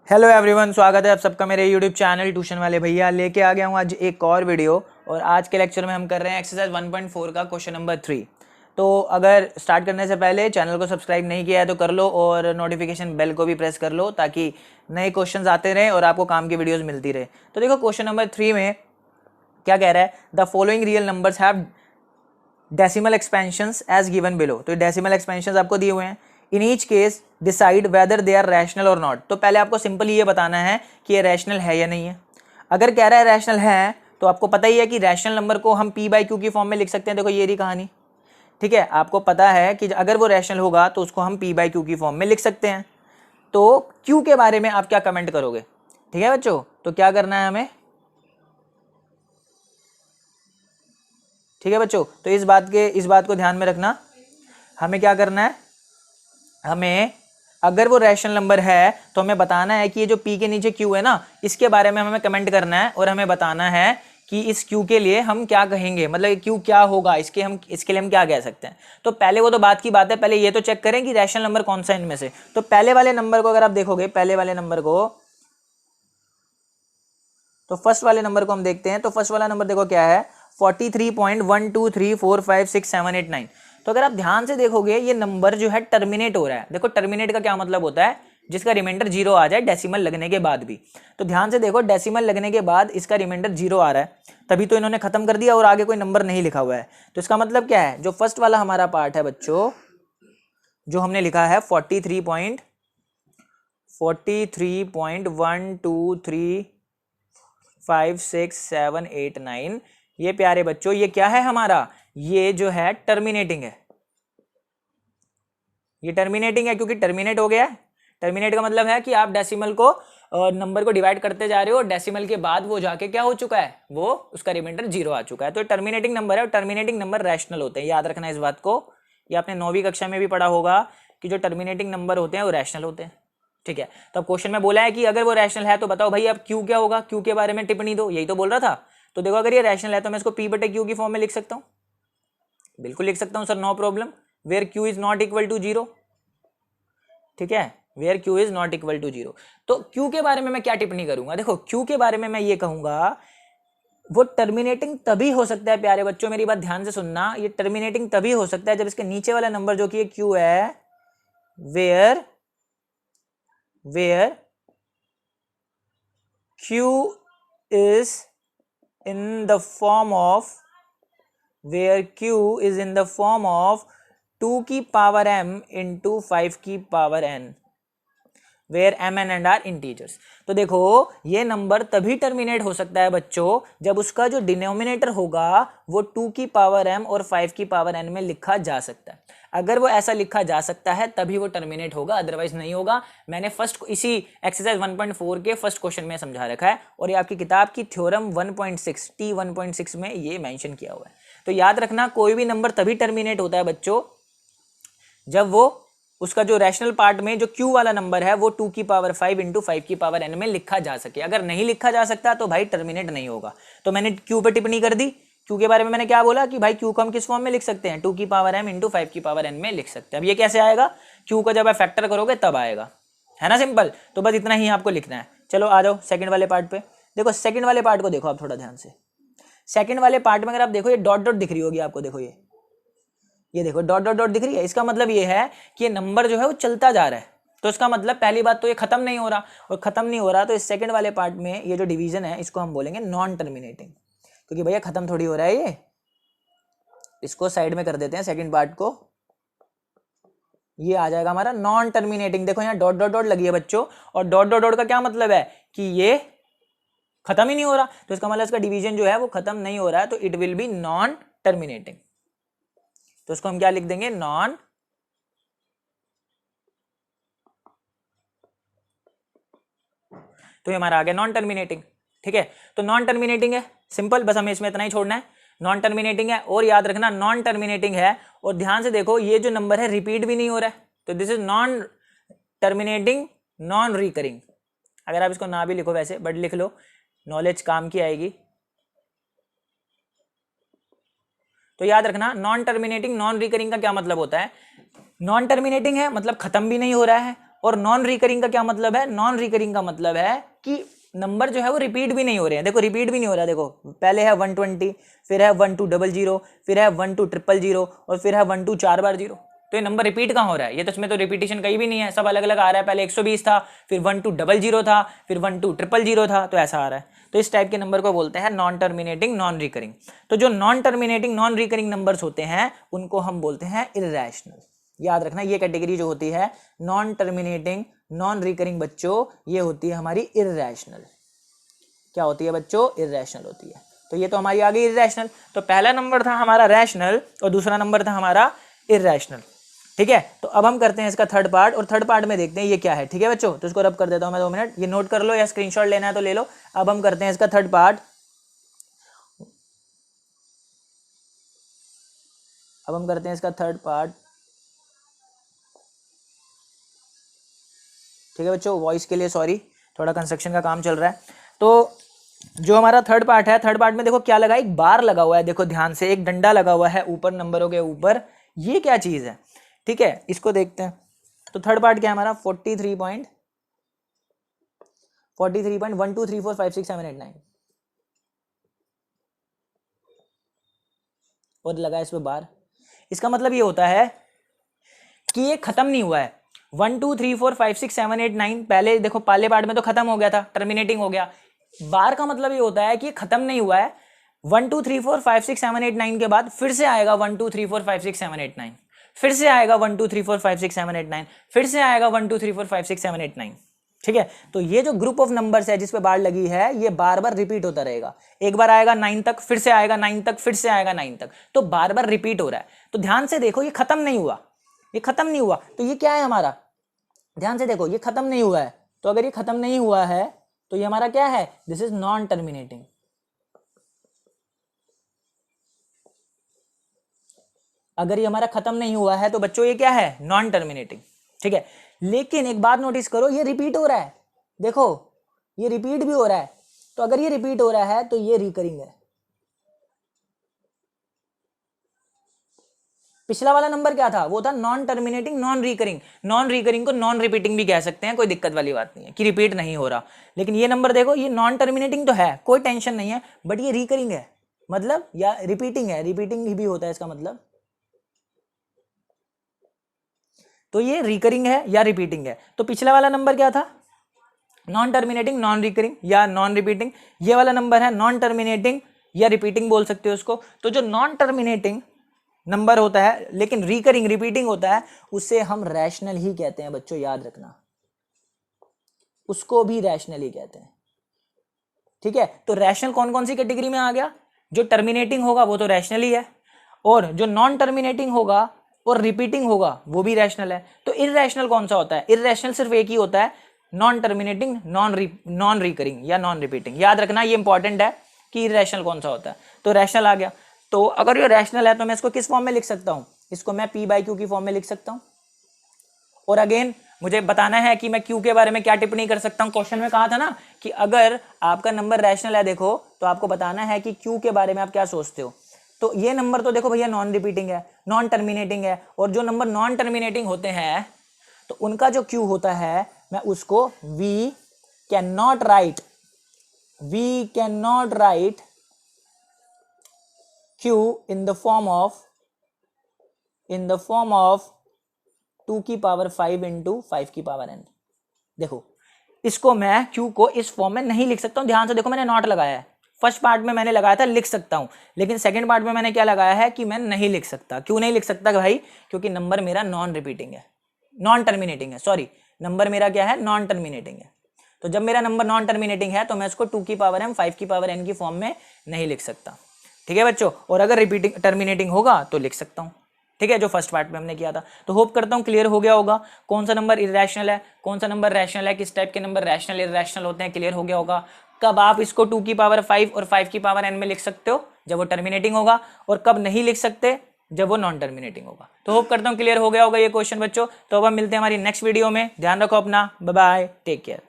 Hello everyone, स्वागत है आप सबका मेरे यूट्यूब चैनल ट्यूशन वाले भैया। लेके आ गया हूँ आज एक और वीडियो। और आज के लेक्चर में हम कर रहे हैं एक्सरसाइज 1.4 का क्वेश्चन नंबर 3। तो अगर स्टार्ट करने से पहले चैनल को सब्सक्राइब नहीं किया है तो कर लो और नोटिफिकेशन बेल को भी प्रेस कर लो ताकि नए क्वेश्चन आते रहें और आपको काम की वीडियोज़ मिलती रहे। तो देखो क्वेश्चन नंबर 3 में क्या कह रहा है, the following real numbers have decimal expansions as given below. तो डेसिमल एक्सपेंशंस आपको दिए हुए हैं। In each case decide whether they are rational और नॉट। तो पहले आपको सिंपल ये बताना है कि ये रैशनल है या नहीं है। अगर कह रहा है रैशनल है तो आपको पता ही है कि रैशनल नंबर को हम पी बाई क्यू की फॉर्म में लिख सकते हैं। देखो ये रही कहानी, ठीक है। आपको पता है कि अगर वो रैशनल होगा तो उसको हम पी बाई क्यू की फॉर्म में लिख सकते हैं। तो क्यू के बारे में आप क्या कमेंट करोगे? ठीक है बच्चों, तो क्या करना है हमें? ठीक है बच्चों, तो इस बात को ध्यान में रखना। हमें क्या करना है, हमें अगर वो रैशनल नंबर है तो हमें बताना है कि ये जो p के नीचे q है ना, इसके बारे में हमें कमेंट करना है और हमें बताना है कि इस q के लिए हम क्या कहेंगे, मतलब q क्या होगा, इसके लिए हम क्या कह सकते हैं। तो पहले वो तो बात की बात है, पहले ये तो चेक करें कि रैशनल नंबर कौन सा इनमें से। तो पहले वाले नंबर को अगर आप देखोगे, पहले वाले नंबर को, तो फर्स्ट वाले नंबर को हम देखते हैं। तो फर्स्ट वाला नंबर देखो क्या है, 43.123456789। तो अगर आप ध्यान से देखोगे ये नंबर जो है टर्मिनेट हो रहा है। देखो टर्मिनेट का क्या मतलब होता है, जिसका रिमाइंडर जीरो आ जाए डेसिमल लगने के बाद भी। तो ध्यान से देखो, डेसिमल लगने के बाद इसका रिमाइंडर जीरो आ रहा है, तभी तो इन्होंने खत्म कर दिया और आगे कोई नंबर नहीं लिखा हुआ है। तो इसका मतलब क्या है, जो फर्स्ट वाला हमारा पार्ट है बच्चों, जो हमने लिखा है 43.1235789, ये प्यारे बच्चों ये क्या है हमारा, ये जो है टर्मिनेटिंग है। ये टर्मिनेटिंग है क्योंकि टर्मिनेट हो गया है। टर्मिनेट का मतलब है कि आप डेसिमल को नंबर को डिवाइड करते जा रहे हो और डेसिमल के बाद वो जाके क्या हो चुका है, वो उसका रिमाइंडर जीरो आ चुका है। तो टर्मिनेटिंग नंबर है और टर्मिनेटिंग नंबर रैशनल होते हैं, याद रखना इस बात को। ये आपने 9वीं कक्षा में भी पढ़ा होगा कि जो टर्मिनेटिंग नंबर होते हैं वो रैशनल होते हैं, ठीक है। तो अब क्वेश्चन में बोला है कि अगर वो रैशनल है तो बताओ भाई अब क्यू क्या होगा, क्यू के बारे में टिप्पणी दो, यही तो बोल रहा था। तो देखो अगर ये रैशनल है तो मैं इसको पी बटे क्यू की फॉर्म में लिख सकता हूँ, बिल्कुल लिख सकता हूँ sir, no problem. Where Q is not equal to zero, ठीक है, where Q is not equal to zero. तो क्यू के बारे में मैं क्या टिप्पणी करूंगा, देखो क्यू के बारे में मैं ये कहूंगा वो टर्मिनेटिंग तभी हो सकता है, प्यारे बच्चों मेरी बात ध्यान से सुनना, ये टर्मिनेटिंग तभी हो सकता है जब इसके नीचे वाला नंबर जो कि क्यू है, where where Q is in the form of where q is in the form of 2 की पावर m into 5 की power n, where M N and R integers. तो देखो ये नंबर तभी टर्मिनेट हो सकता है बच्चों जब उसका जो डिनोमिनेटर होगा वो 2 की पावर m और 5 की पावर n में लिखा जा सकता है। अगर वो ऐसा लिखा जा सकता है तभी वो टर्मिनेट होगा, अदरवाइज नहीं होगा। मैंने फर्स्ट इसी एक्सरसाइज 1.4 के फर्स्ट क्वेश्चन में समझा रखा है और ये आपकी किताब की थ्योरम 1.6 टी 1.6 में ये मेंशन किया हुआ है। तो याद रखना कोई भी नंबर तभी टर्मिनेट होता है बच्चों जब वो उसका जो रैशनल पार्ट में जो क्यू वाला नंबर है वो 2 की पावर 5 इंटू 5 की पावर n में लिखा जा सके। अगर नहीं लिखा जा सकता तो भाई टर्मिनेट नहीं होगा। तो मैंने क्यू पे टिप्पणी कर दी। क्यू के बारे में मैंने क्या बोला कि भाई क्यू को हम किस फॉर्म में लिख सकते हैं, 2 की पावर m इंटू 5 की पावर n में लिख सकते हैं। अब ये कैसे आएगा, क्यू का जब आप फैक्टर करोगे तब आएगा, है ना, सिंपल। तो बस इतना ही आपको लिखना है। चलो आ जाओ सेकंड वाले पार्ट पे। देखो सेकंड वाले पार्ट को देखो आप थोड़ा ध्यान से। सेकंड वाले पार्ट में अगर आप देखो ये डॉट डॉट दिख रही होगी आपको, देखो ये देखो डॉट डॉट डॉट दिख रही है। इसका मतलब ये है कि ये नंबर जो है वो चलता जा रहा है। तो इसका मतलब पहली बात तो ये खत्म नहीं हो रहा, और खत्म नहीं हो रहा तो इस सेकंड वाले पार्ट में ये जो डिवीजन है इसको हम बोलेंगे नॉन टर्मिनेटिंग, क्योंकि भैया खत्म थोड़ी हो रहा है ये। इसको साइड में कर देते हैं सेकंड पार्ट को, ये आ जाएगा हमारा नॉन टर्मिनेटिंग। देखो यहाँ डॉट डॉट डॉट लगी है बच्चों, और डॉट डॉट डॉट का क्या मतलब है कि ये खत्म ही नहीं हो रहा, तो इसका मतलब इसका डिवीजन जो है वो खत्म नहीं हो रहा है, तो it will be non terminating. तो इसको हम क्या लिख देंगे, नॉन, तो ये हमारा आ गया नॉन टर्मिनेटिंग, ठीक है। तो नॉन टर्मिनेटिंग है, सिंपल, बस हमें इसमें इतना ही छोड़ना है, नॉन टर्मिनेटिंग है। और याद रखना नॉन टर्मिनेटिंग है, और ध्यान से देखो ये जो नंबर है रिपीट भी नहीं हो रहा है, तो this is non terminating non recurring. अगर आप इसको ना भी लिखो वैसे, बट लिख लो, नॉलेज काम की आएगी। तो याद रखना नॉन टर्मिनेटिंग नॉन रिकरिंग का क्या मतलब होता है, नॉन टर्मिनेटिंग है मतलब खत्म भी नहीं हो रहा है, और नॉन रिकरिंग का क्या मतलब है? नॉन रिकरिंग का मतलब है कि नंबर जो है वो रिपीट भी नहीं हो रहे हैं। देखो रिपीट भी नहीं हो रहा है, देखो पहले है 120, फिर है 1200, फिर है 12000 और फिर है 12 4 बार 0। तो ये नंबर रिपीट कहाँ हो रहा है? ये तो इसमें तो रिपीटिशन कहीं भी नहीं है, सब अलग अलग आ रहा है। पहले 120 था, फिर 12000 था, फिर 12000 था, तो ऐसा आ रहा है। तो इस टाइप के नंबर को बोलते हैं नॉन टर्मिनेटिंग नॉन रिकरिंग। तो जो non terminating non recurring numbers होते हैं उनको हम बोलते हैं इर्रेशनल। याद रखना ये कैटेगरी जो होती है नॉन टर्मिनेटिंग नॉन रिकरिंग बच्चों, ये होती है हमारी इर्रेशनल। क्या होती है बच्चों? इर्रेशनल होती है। तो ये तो हमारी आ गई इर्रेशनल। तो पहला नंबर था हमारा रैशनल और दूसरा नंबर था हमारा इर्रेशनल। ठीक है, तो अब हम करते हैं इसका थर्ड पार्ट, और थर्ड पार्ट में देखते हैं ये क्या है। ठीक है बच्चों, तो इसको रब कर देता हूं मैं 2 मिनट, ये नोट कर लो या स्क्रीनशॉट लेना है तो ले लो। अब हम करते हैं इसका थर्ड पार्ट। अब हम करते हैं इसका थर्ड पार्ट। ठीक है बच्चों, वॉइस के लिए सॉरी, थोड़ा कंस्ट्रक्शन का काम चल रहा है। तो जो हमारा थर्ड पार्ट है, थर्ड पार्ट में देखो क्या लगा, एक बार लगा हुआ है, देखो ध्यान से, एक डंडा लगा हुआ है ऊपर नंबरों के ऊपर। ये क्या चीज है? ठीक है, इसको देखते हैं। तो थर्ड पार्ट क्या है हमारा? 43.123456789 और लगा इस पे बार। इसका मतलब ये होता है कि ये खत्म नहीं हुआ है। 1 2 3 4 5 6 7 8 9 पहले देखो पहले पार्ट में तो खत्म हो गया था, टर्मिनेटिंग हो गया। बार का मतलब ये होता है कि खत्म नहीं हुआ है। 1 2 3 4 5 6 7 8 9 के बाद फिर से आएगा 1 2 3 4 5 6 7 8 9, फिर से आएगा 1 2 3 4 5 6 7 8 9, फिर से आएगा 1 2 3 4 5 6 7 8 9। ठीक है, तो ये जो ग्रुप ऑफ नंबर्स है जिस पे बार लगी है ये बार बार रिपीट होता रहेगा। एक बार आएगा 9 तक, फिर से आएगा 9 तक, फिर से आएगा 9 तक, तो बार बार रिपीट हो रहा है। तो ध्यान से देखो, ये खत्म नहीं हुआ, ये खत्म नहीं हुआ। तो ये क्या है हमारा? ध्यान से देखो, ये खत्म नहीं हुआ है। तो अगर ये खत्म नहीं हुआ है तो ये हमारा क्या है? This is non terminating. अगर ये हमारा खत्म नहीं हुआ है तो बच्चों ये क्या है? Non terminating. ठीक है, लेकिन एक बात नोटिस करो, ये रिपीट हो रहा है। देखो ये रिपीट भी हो रहा है। तो अगर ये रिपीट हो रहा है तो ये रिकरिंग है। पिछला वाला नंबर क्या था? वो था non terminating non recurring. Non recurring को नॉन रिपीटिंग भी कह सकते हैं, कोई दिक्कत वाली बात नहीं है कि रिपीट नहीं हो रहा। लेकिन ये नंबर देखो, ये नॉन टर्मिनेटिंग तो है, कोई टेंशन नहीं है, बट ये रिकरिंग है, मतलब या रिपीटिंग है, रिपीटिंग भी होता है इसका मतलब। तो ये रिकरिंग है या रिपीटिंग है। तो पिछला वाला नंबर क्या था? नॉन टर्मिनेटिंग नॉन रिकरिंग या नॉन रिपीटिंग। ये वाला नंबर है नॉन टर्मिनेटिंग या रिपीटिंग बोल सकते हो उसको। तो जो नॉन टर्मिनेटिंग नंबर होता है लेकिन रिकरिंग रिपीटिंग होता है उसे हम रैशनल ही कहते हैं बच्चों, याद रखना, उसको भी रैशनल ही कहते हैं। ठीक है, तो रैशनल कौन कौन सी कैटेगरी में आ गया? जो टर्मिनेटिंग होगा वो तो रैशनल ही है, और जो नॉन टर्मिनेटिंग होगा और रिपीटिंग होगा वो भी रैशनल है। तो इररैशनल कौन सा होता है? इररैशनल सिर्फ एक ही होता है, नॉन टर्मिनेटिंग नॉन रिकरिंग या नॉन रिपीटिंग। याद रखना ये इंपॉर्टेंट है कि इररैशनल कौन सा होता है। तो रैशनल आ गया। तो अगर ये रैशनल है तो मैं इसको किस फॉर्म में लिख सकता हूं? इसको मैं P/Q की फॉर्म में लिख सकता हूं। और अगेन मुझे बताना है कि मैं Q के बारे में क्या टिप्पणी कर सकता हूं। क्वेश्चन में कहा था ना कि अगर आपका नंबर रैशनल है, देखो तो आपको बताना है कि Q के बारे में आप क्या सोचते हो। तो ये नंबर तो देखो भैया नॉन रिपीटिंग है, नॉन टर्मिनेटिंग है, और जो नंबर नॉन टर्मिनेटिंग होते हैं तो उनका जो Q होता है मैं उसको we can not write Q in the form of 2 की पावर 5 इंटू 5 की पावर n। देखो इसको मैं Q को इस फॉर्म में नहीं लिख सकता हूं। ध्यान से देखो, मैंने नॉट लगाया है। फर्स्ट पार्ट में मैंने लगाया था लिख सकता हूं, लेकिन सेकंड पार्ट में मैंने क्या लगाया है कि मैं नहीं लिख सकता। क्यों नहीं लिख सकता भाई? क्योंकि नंबर मेरा नॉन रिपीटिंग है, नॉन टर्मिनेटिंग है, सॉरी, नंबर मेरा क्या है? नॉन टर्मिनेटिंग है। तो जब मेरा नंबर नॉन टर्मिनेटिंग है तो मैं इसको 2 की पावर m 5 की पावर n की फॉर्म में नहीं लिख सकता। ठीक है बच्चों, और अगर रिपीटिंग टर्मिनेटिंग होगा तो लिख सकता हूं। ठीक है, जो फर्स्ट पार्ट में हमने किया था। तो होप करता हूं क्लियर हो गया होगा कौन सा नंबर इरैशनल है, कौन सा नंबर रैशनल है, किस टाइप के नंबर रैशनल इरैशनल होते हैं, क्लियर हो गया होगा। कब आप इसको 2 की पावर 5 और 5 की पावर n में लिख सकते हो? जब वो टर्मिनेटिंग होगा, और कब नहीं लिख सकते? जब वो नॉन टर्मिनेटिंग होगा। तो होप करता हूं क्लियर हो गया होगा ये क्वेश्चन बच्चों। तो अब हम मिलते हैं हमारी नेक्स्ट वीडियो में। ध्यान रखो अपना, बाय बाय, टेक केयर।